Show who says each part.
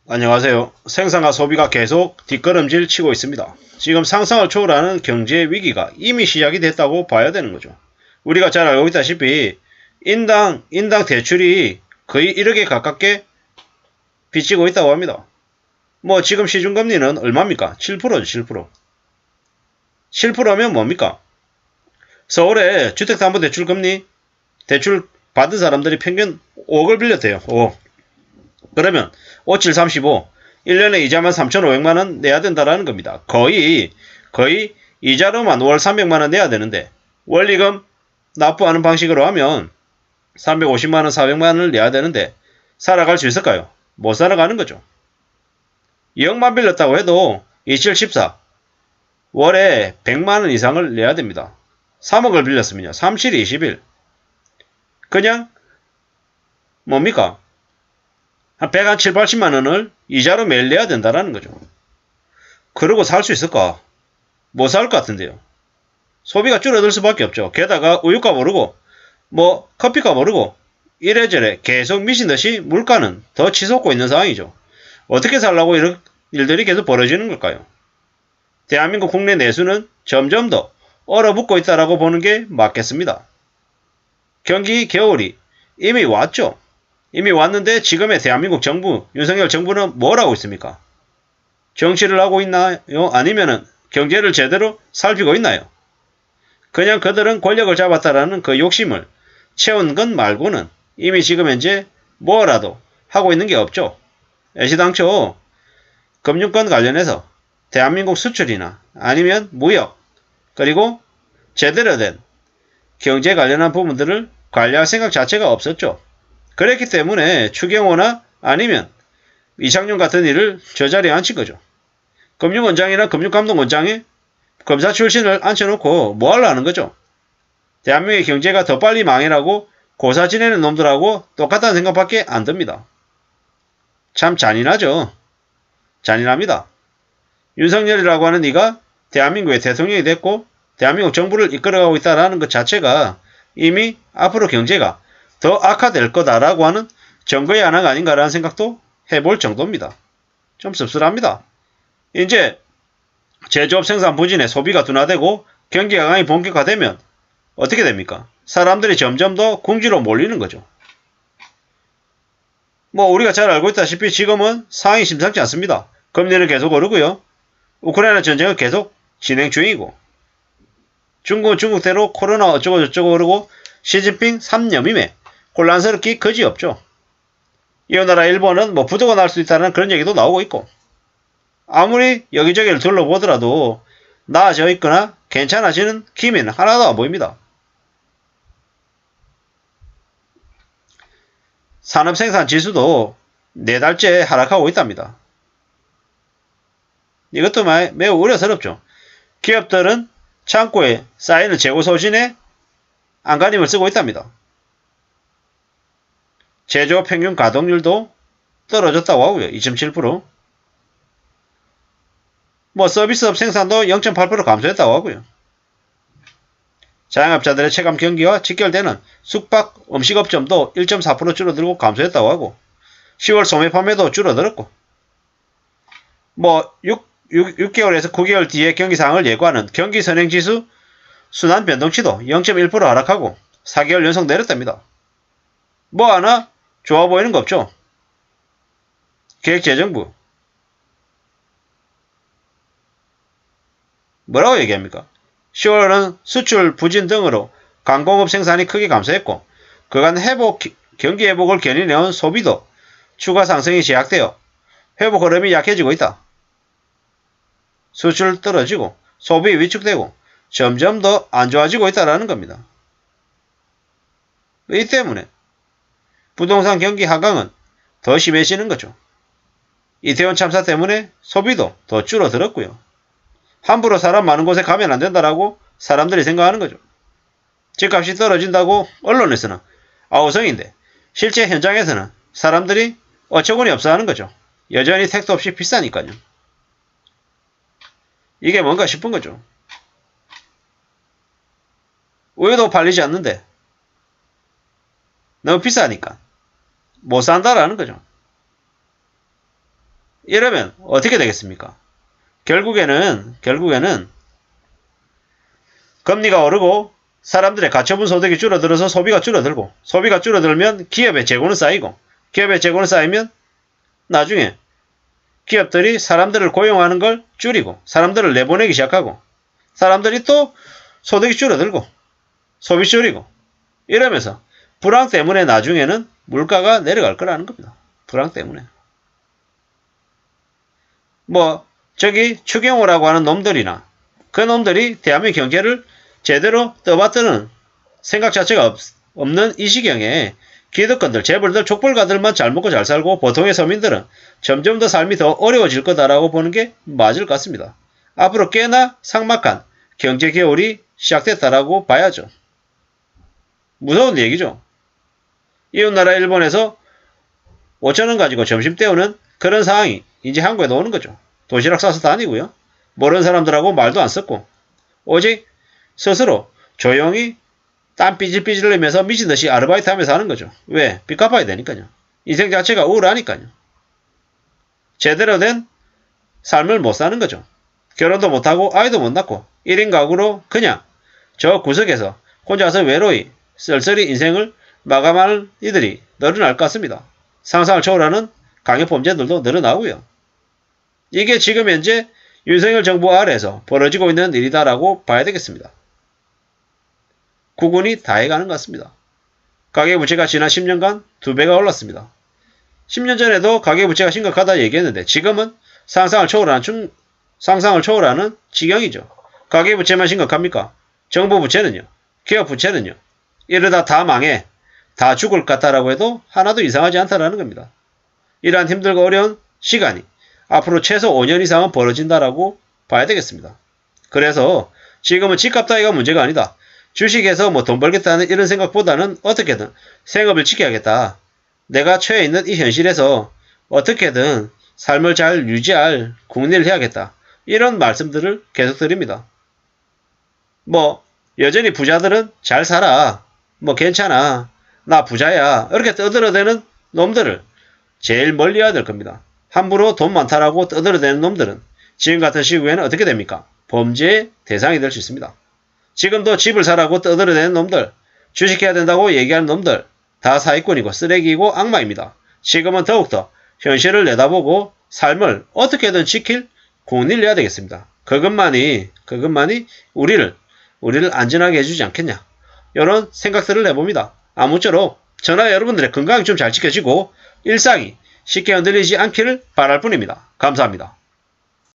Speaker 1: 안녕하세요. 생산과 소비가 계속 뒷걸음질 치고 있습니다. 지금 상상을 초월하는 경제 위기가 이미 시작이 됐다고 봐야 되는 거죠. 우리가 잘 알고 있다시피 인당 대출이 거의 1억에 가깝게 빚지고 있다고 합니다. 뭐 지금 시중금리는 얼마입니까? 7%죠, 7%. 7%면 뭡니까? 서울의 주택담보대출금리 대출 받은 사람들이 평균 5억을 빌렸대요. 5억. 그러면 57, 35, 1년에 이자만 3,500만원 내야 된다라는 겁니다. 거의 이자로만 월 300만원 내야 되는데 원리금 납부하는 방식으로 하면 350만원, 400만원을 내야 되는데 살아갈 수 있을까요? 못 살아가는 거죠. 2억만 빌렸다고 해도 27, 14 월에 100만원 이상을 내야 됩니다. 3억을 빌렸으면요. 37, 21 그냥 뭡니까? 한 107, 80만원을 이자로 매일 내야 된다는 거죠. 그러고 살 수 있을까? 못 살 것 같은데요. 소비가 줄어들 수밖에 없죠. 게다가 우유값 오르고 커피값 오르고 이래저래 계속 미친 듯이 물가는 더 치솟고 있는 상황이죠. 어떻게 살라고 이런 일들이 계속 벌어지는 걸까요? 대한민국 국내 내수는 점점 더 얼어붙고 있다라고 보는 게 맞겠습니다. 경기 겨울이 이미 왔죠. 이미 왔는데 지금의 대한민국 정부, 윤석열 정부는 뭘 하고 있습니까? 정치를 하고 있나요? 아니면은 경제를 제대로 살피고 있나요? 그냥 그들은 권력을 잡았다라는 그 욕심을 채운 것 말고는 이미 지금 현재 뭐라도 하고 있는 게 없죠. 애시당초 금융권 관련해서 대한민국 수출이나 아니면 무역 그리고 제대로 된 경제 관련한 부분들을 관리할 생각 자체가 없었죠. 그랬기 때문에 추경호나 아니면 이창용 같은 일을 저 자리에 앉힌 거죠. 금융원장이나 금융감독원장에 검사 출신을 앉혀놓고 뭐 하려는 거죠? 대한민국의 경제가 더 빨리 망해라고 고사 지내는 놈들하고 똑같다는 생각밖에 안 듭니다. 참 잔인하죠. 잔인합니다. 윤석열이라고 하는 이가 대한민국의 대통령이 됐고 대한민국 정부를 이끌어가고 있다는 것 자체가 이미 앞으로 경제가 더 악화될 거다라고 하는 증거의 하나가 아닌가라는 생각도 해볼 정도입니다. 좀 씁쓸합니다. 이제 제조업 생산 부진에 소비가 둔화되고 경기 하강이 본격화되면 어떻게 됩니까? 사람들이 점점 더 궁지로 몰리는 거죠. 우리가 잘 알고 있다시피 지금은 상황이 심상치 않습니다. 금리는 계속 오르고요. 우크라이나 전쟁은 계속 진행 중이고 중국은 중국대로 코로나 어쩌고 저쩌고 그러고 시진핑 3년임에 혼란스럽기 그지없죠. 이 나라 일본은 부도가 날 수 있다는 그런 얘기도 나오고 있고 아무리 여기저기를 둘러보더라도 나아져 있거나 괜찮아지는 기미는 하나도 안 보입니다. 산업생산 지수도 4달째 하락하고 있답니다. 이것도 매우 우려스럽죠. 기업들은 창고에 쌓이는 재고 소진에 안간힘을 쓰고 있답니다. 제조업 평균 가동률도 떨어졌다고 하고요. 2.7%. 서비스업 생산도 0.8% 감소했다고 하고요. 자영업자들의 체감 경기와 직결되는 숙박 음식업점도 1.4% 줄어들고 감소했다고 하고 10월 소매 판매도 줄어들었고 6개월에서 9개월 뒤에 경기 상황을 예고하는 경기 선행지수 순환 변동치도 0.1% 하락하고 4개월 연속 내렸답니다. 하나 좋아 보이는 거 없죠. 기획재정부 뭐라고 얘기합니까? 10월은 수출 부진 등으로 광공업 생산이 크게 감소했고 그간 경기 회복을 견인해온 소비도 추가 상승이 제약되어 회복 흐름이 약해지고 있다. 수출 떨어지고 소비 위축되고 점점 더 안 좋아지고 있다는 겁니다. 이 때문에 부동산 경기 하강은 더 심해지는 거죠. 이태원 참사 때문에 소비도 더 줄어들었고요. 함부로 사람 많은 곳에 가면 안 된다라고 사람들이 생각하는 거죠. 집값이 떨어진다고 언론에서는 아우성인데 실제 현장에서는 사람들이 어처구니 없어 하는 거죠. 여전히 택도 없이 비싸니까요. 이게 뭔가 싶은 거죠. 우유도 팔리지 않는데 너무 비싸니까 못 산다라는 거죠. 이러면 어떻게 되겠습니까? 결국에는 금리가 오르고 사람들의 가처분 소득이 줄어들어서 소비가 줄어들고 소비가 줄어들면 기업의 재고는 쌓이고 기업의 재고는 쌓이면 나중에 기업들이 사람들을 고용하는 걸 줄이고 사람들을 내보내기 시작하고 사람들이 또 소득이 줄어들고 소비 줄이고 이러면서 불황 때문에 나중에는 물가가 내려갈 거라는 겁니다. 불황 때문에. 뭐 저기 추경호라고 하는 놈들이나 그 놈들이 대한민국 경제를 제대로 떠받드는 생각 자체가 없는 이 시경에 기득권들, 재벌들, 족벌가들만 잘 먹고 잘 살고 보통의 서민들은 점점 더 삶이 더 어려워질 거다라고 보는 게 맞을 것 같습니다. 앞으로 꽤나 삭막한 경제 겨울이 시작됐다라고 봐야죠. 무서운 얘기죠. 이웃나라 일본에서 5천원 가지고 점심 때우는 그런 상황이 이제 한국에도 오는 거죠. 도시락 싸서 다니고요. 모르는 사람들하고 말도 안 섞고 오직 스스로 조용히 땀 삐질삐질 흘리면서 미친듯이 아르바이트 하면서 하는 거죠. 왜? 빚 갚아야 되니까요. 인생 자체가 우울하니까요. 제대로 된 삶을 못 사는 거죠. 결혼도 못하고 아이도 못 낳고 1인 가구로 그냥 저 구석에서 혼자서 외로이 쓸쓸히 인생을 마감할 이들이 늘어날 것 같습니다. 상상을 초월하는 강력범죄들도 늘어나고요. 이게 지금 현재 윤석열 정부 아래에서 벌어지고 있는 일이다라고 봐야 되겠습니다. 구군이 다 해가는 것 같습니다. 가계부채가 지난 10년간 2배가 올랐습니다. 10년 전에도 가계부채가 심각하다 얘기했는데 지금은 상상을 초월하는 지경이죠. 가계부채만 심각합니까? 정부 부채는요? 기업 부채는요? 이러다 다 망해, 다 죽을 것 같다라고 해도 하나도 이상하지 않다라는 겁니다. 이러한 힘들고 어려운 시간이 앞으로 최소 5년 이상은 벌어진다라고 봐야 되겠습니다. 그래서 지금은 집값 따위가 문제가 아니다. 주식에서 뭐 돈 벌겠다는 이런 생각보다는 어떻게든 생업을 지켜야겠다. 내가 처해 있는 이 현실에서 어떻게든 삶을 잘 유지할 국리를 해야겠다. 이런 말씀들을 계속 드립니다. 뭐 여전히 부자들은 잘 살아. 뭐 괜찮아. 나 부자야. 이렇게 떠들어대는 놈들을 제일 멀리해야 될 겁니다. 함부로 돈 많다라고 떠들어대는 놈들은 지금 같은 시국에는 어떻게 됩니까? 범죄의 대상이 될 수 있습니다. 지금도 집을 사라고 떠들어대는 놈들, 주식해야 된다고 얘기하는 놈들 다 사기꾼이고 쓰레기이고 악마입니다. 지금은 더욱더 현실을 내다보고 삶을 어떻게든 지킬 국리를 해야 되겠습니다. 그것만이 우리를 안전하게 해주지 않겠냐. 이런 생각들을 해봅니다. 아무쪼록 저나 여러분들의 건강이 좀 잘 지켜지고 일상이 쉽게 흔들리지 않기를 바랄 뿐입니다. 감사합니다.